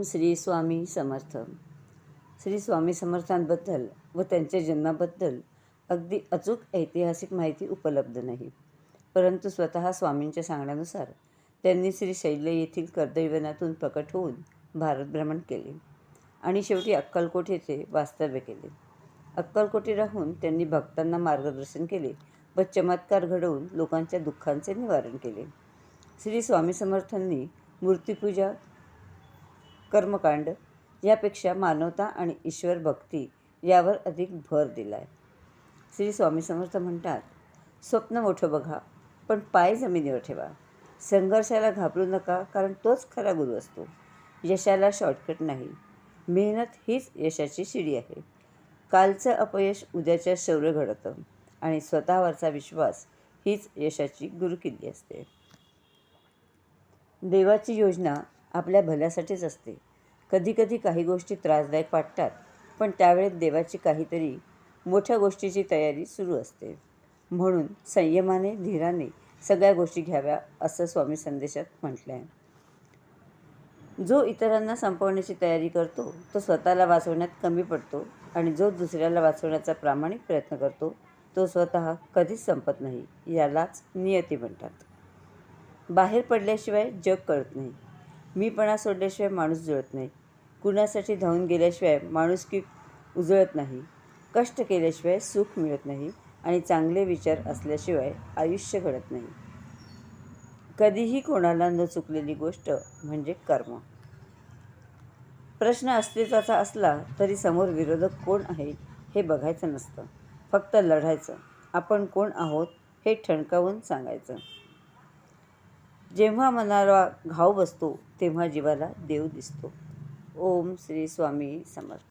श्री स्वामी समर्थ. श्री स्वामी समर्थांबद्दल व त्यांच्या जन्माबद्दल अगदी अचूक ऐतिहासिक माहिती उपलब्ध नाही, परंतु स्वतः स्वामींच्या सांगण्यानुसार त्यांनी श्रीशैल्य येथील कर्दैवनातून प्रकट होऊन भारत भ्रमण केले आणि शेवटी अक्कलकोट येथे वास्तव्य केले. अक्कलकोटी राहून त्यांनी भक्तांना मार्गदर्शन केले व चमत्कार घडवून लोकांच्या दुःखांचे निवारण केले. श्री स्वामी समर्थांनी मूर्तिपूजा, कर्मकांड यापेक्षा मानवता आणि ईश्वर भक्ती यावर अधिक भर दिला आहे. श्री स्वामी समर्थ म्हणतात, स्वप्न मोठं बघा पण पाय जमिनीवर ठेवा. संघर्षाला घाबरू नका, कारण तोच खरा गुरु असतो. यशाला शॉर्टकट नाही, मेहनत हीच यशाची शिडी आहे. कालचं अपयश उद्याच्या शौर्य घडतं आणि स्वतःवरचा विश्वास हीच यशाची गुरुकिल्ली असते. देवाची योजना आपल्या भल्यासाठीच असते. कधीकधी काही गोष्टी त्रासदायक वाटतात, पण त्यावेळेत देवाची काहीतरी मोठ्या गोष्टीची तयारी सुरू असते. म्हणून संयमाने, धीराने सगळ्या गोष्टी घ्याव्या, असं स्वामी संदेशात म्हटलं आहे. जो इतरांना संपवण्याची तयारी करतो तो स्वतःला वाचवण्यात कमी पडतो आणि जो दुसऱ्याला वाचवण्याचा प्रामाणिक प्रयत्न करतो तो स्वतः कधीच संपत नाही. यालाच नियती म्हणतात. बाहेर पडल्याशिवाय जग कळत नाही. मीपणा सोडल्याशिवाय माणूस जुळत नाही. कुणासाठी धावून गेल्याशिवाय माणुसकी उजळत नाही. कष्ट केल्याशिवाय सुख मिळत नाही आणि चांगले विचार असल्याशिवाय आयुष्य घडत नाही. कधीही कोणाला न चुकलेली गोष्ट म्हणजे कर्म. प्रश्न अस्तित्वाचा असला तरी समोर विरोधक कोण आहे हे बघायचं नसतं, फक्त लढायचं. आपण कोण आहोत हे ठणकावून सांगायचं. जेव्हा मनाला घाव बसतो तेव्हा जीवाला देव दिसतो. ओम श्री स्वामी समर्थ.